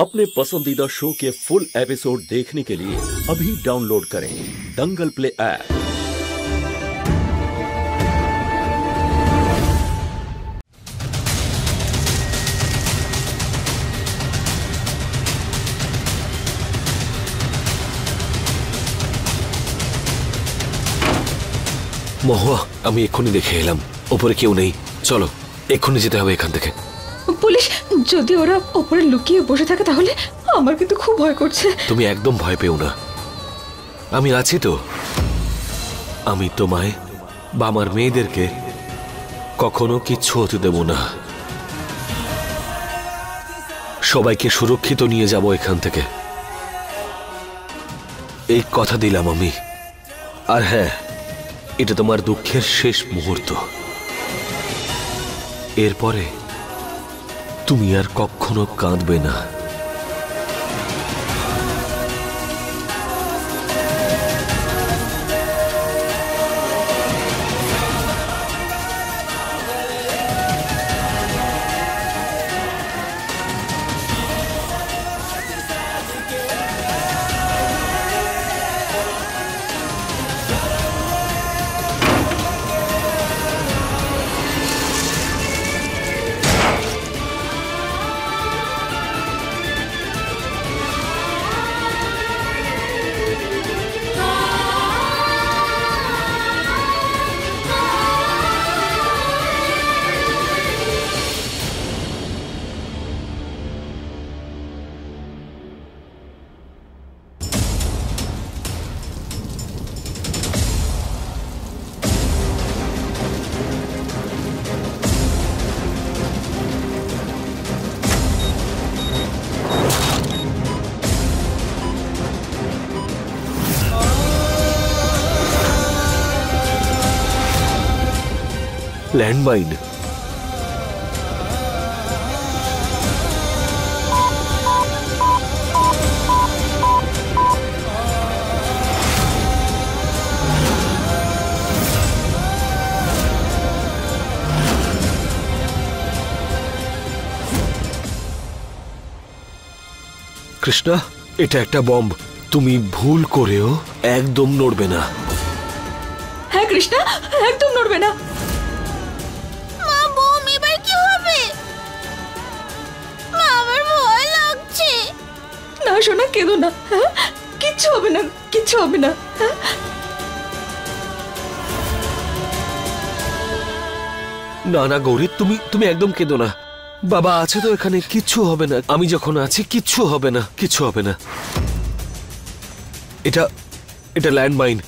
अपने पसंदीदा शो के फुल एपिसोड देखने के लिए अभी डाउनलोड करें दंगल प्ले ऐप। মহুয়া, আমি এক্ষুনি দেখে এলাম ওপরে কেউ নেই। চলো এক্ষুনি যেতে হবে এখান থেকে। পুলিশ যদি ওরা ওপরে লুকিয়ে বসে থাকে তাহলে আমার কিন্তু খুব ভয় করছে। তুমি একদম ভয় পেও না, আমি আছি তো। আমি তোমায় বা আমার মেয়েদেরকে কখনো কিচ্ছু হতে দেব না। সবাইকে সুরক্ষিত নিয়ে যাব এখান থেকে, এই কথা দিলাম আমি। আর হ্যাঁ, এটা তোমার দুঃখের শেষ মুহূর্ত। এরপরে তুমি আর কখনো কাঁদবে না। ল্যান্ডমাইন, কৃষ্ণা, এটা একটা বম্ব। তুমি ভুল করেও একদম নড়বে না। হ্যাঁ কৃষ্ণা, একদম নড়বে না। মা, বোম এবার কি হবে? মা, আমার ভয় লাগছে। না সোনা, কেঁদো না। হ্যাঁ, কিচ্ছু হবে না, কিচ্ছু হবে না। হ্যাঁ, না না গৌরী, তুমি একদম কেঁদো না। বাবা আছে তো এখানে, কিচ্ছু হবে না। আমি যখন আছি কিচ্ছু হবে না, কিচ্ছু হবে না। এটা ল্যান্ডমাইন।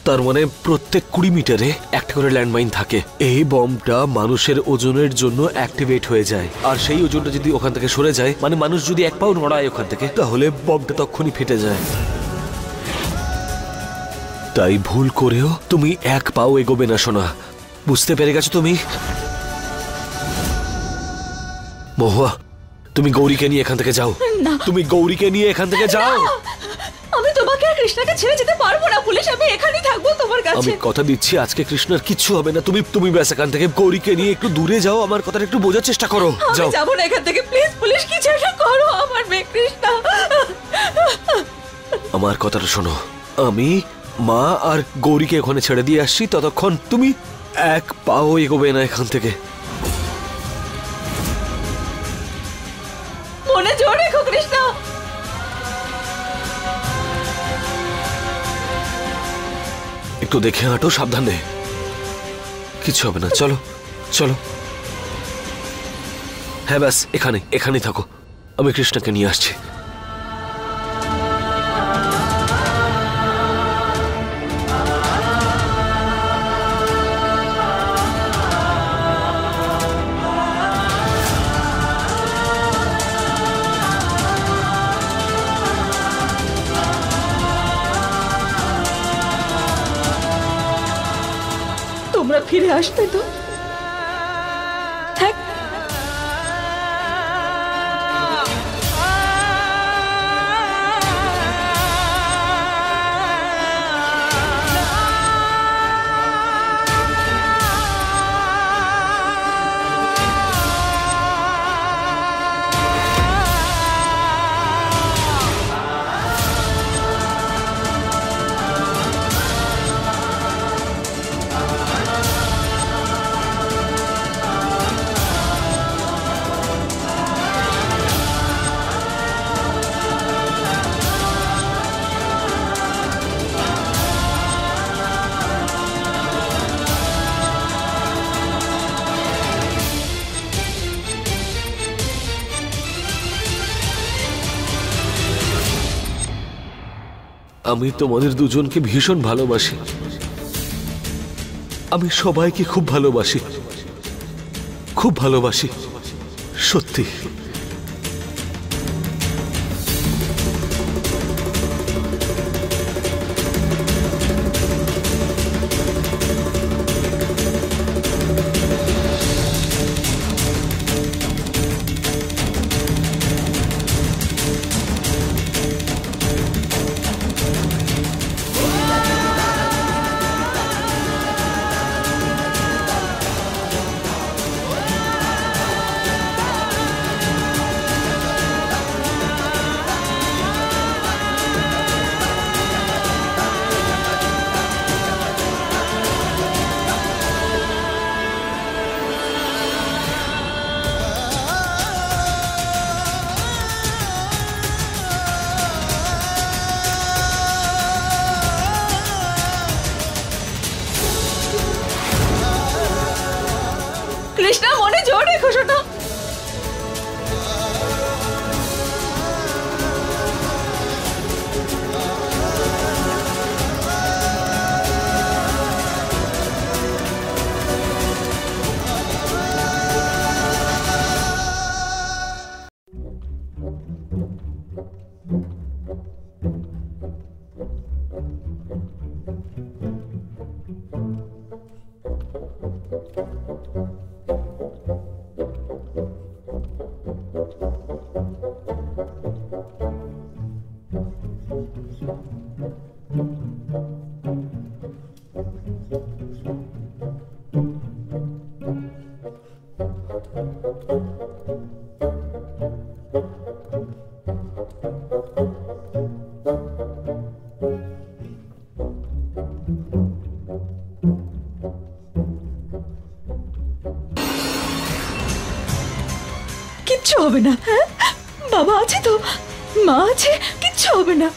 তার মানে প্রত্যেক 20 মিটারে একটা করে ল্যান্ডমাইন থাকে। এই বমটা মানুষের ওজনের জন্য অ্যাক্টিভেট হয়ে যায়, আর সেই ওজনটা যদি ওখান থেকে সরে যায়, মানে মানুষ যদি এক পাও নড়ায় ওখান থেকে, তাহলে বমটা তখনই ফেটে যায়। তাই ভুল করেও তুমি এক পাও এগোবে না সোনা, বুঝতে পেরে গেছো তুমি? মহুয়া, তুমি গৌরীকে নিয়ে এখান থেকে যাও। না, তুমি গৌরীকে নিয়ে এখান থেকে যাও। আমি তোমাকে আর কৃষ্ণাকে ছেড়ে যেতে পারবো না পুলিশ। আমি এখানেই থাকবো তোমার কাছে। আমি কথা দিচ্ছি আজকে কৃষ্ণার কিচ্ছু হবে না। তুমি ব্যাস এখান থেকে গৌরীকে নিয়ে একটু দূরে যাও। আমার কথাটা একটু বোঝার চেষ্টা করো। যাও। আমি যাবো না এখান থেকে, প্লিজ পুলিশ, কিছু একটা করো আমার মেয়ে কৃষ্ণা। আমার কথাটা শোনো, আমি মা আর গৌরীকে ওখানে ছেড়ে দিয়ে আসছি। ততক্ষণ তুমি এক পাও এগোবে না এখান থেকে। মনে জোর রেখো কৃষ্ণা। একটু দেখে হাঁটো, সাবধানে। কিছু হবে না, চলো চলো। হ্যাঁ ব্যাস এখানেই থাকো, আমি কৃষ্ণাকে নিয়ে আসছি। তোমরা ফিরে আসবে তো? হ্যাঁ, আমি তোমাদের দুজনকে ভীষণ ভালোবাসি। আমি সবাইকে খুব ভালোবাসি, খুব ভালোবাসি, সত্যি। কৃষ্ণা, মনে জোর রেখো শোনো। কিচ্ছু হবে না। হ্যাঁ, বাবা আছে তো, মা আছে, কিচ্ছু হবে না,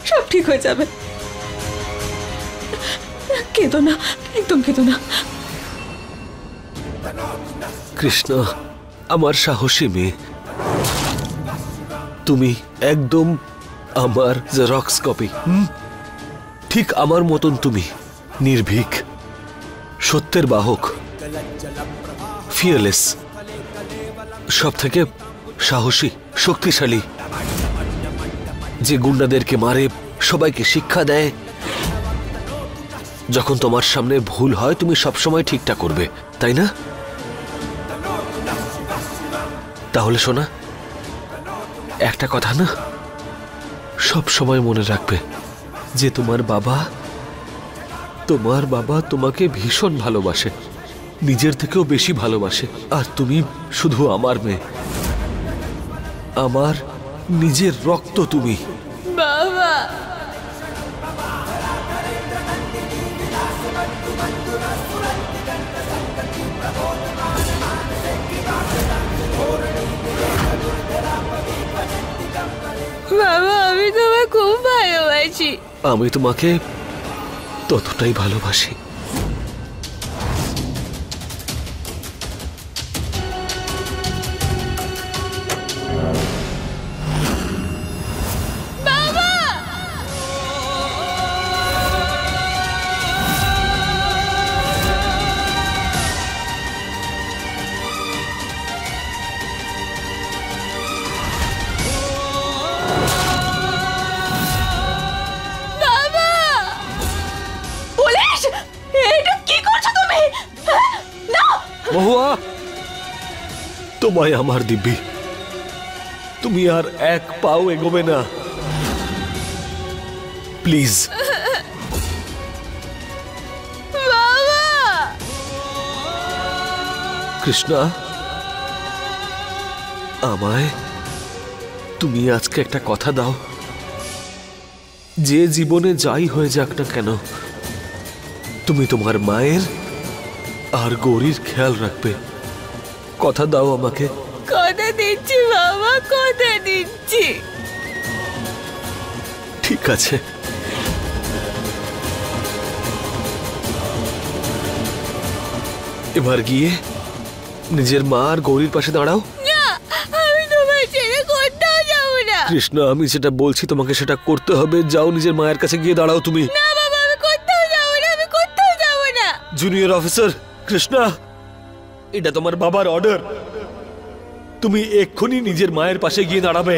সব ঠিক হয়ে যাবে। কেঁদো না, একদম কেঁদো না। কৃষ্ণ আমার সাহসী মেয়ে, তুমি একদম আমার জেরক্স কপি। ঠিক আমার মতন তুমি, নির্ভীক, সত্যের বাহক, ফিয়ারলেস, সব থেকে সাহসী, শক্তিশালী, যে গুন্ডাদেরকে মারে, সবাইকে শিক্ষা দেয়। যখন তোমার সামনে ভুল হয় তুমি সবসময় ঠিকটা করবে, তাই না? তাহলে শোনা, একটা কথা না, সব সময় মনে রাখবে যে তোমার বাবা তোমাকে ভীষণ ভালোবাসে, নিজের থেকেও বেশি ভালোবাসে। আর তুমি শুধু আমার মেয়ে, আমার নিজের রক্ত তুমি। বাবা, বাবা, আমি তোমায় খুব ভালোবাসি। আমি তোমাকে ততটাই ভালোবাসি। মহুয়া, তোমায় আমার দিব্যি, তুমি আর এক পাও এগোবে না, প্লিজ। কৃষ্ণা, আমায় তুমি আজকে একটা কথা দাও, যে জীবনে যাই হয়ে যাক না কেন তুমি তোমার মায়ের আর গৌরীর খেয়াল রাখবে। কথা দাও আমাকে। কথা দিচ্ছি বাবা, কথা দিচ্ছি। ঠিক আছে, এবার গিয়ে নিজের মা আর গৌরীর পাশে দাঁড়াও। না, আমি তোমার ছেড়ে কোথাও যাব না। কৃষ্ণা, আমি যেটা বলছি তোমাকে সেটা করতে হবে। যাও, নিজের মায়ের কাছে গিয়ে দাঁড়াও তুমি। না বাবা, আমি কোথাও যাব না, আমি কোথাও যাব না। জুনিয়র অফিসার কৃষ্ণা, এটা তোমার বাবার অর্ডার। তুমি এক্ষুনি নিজের মায়ের পাশে গিয়ে দাঁড়াবে।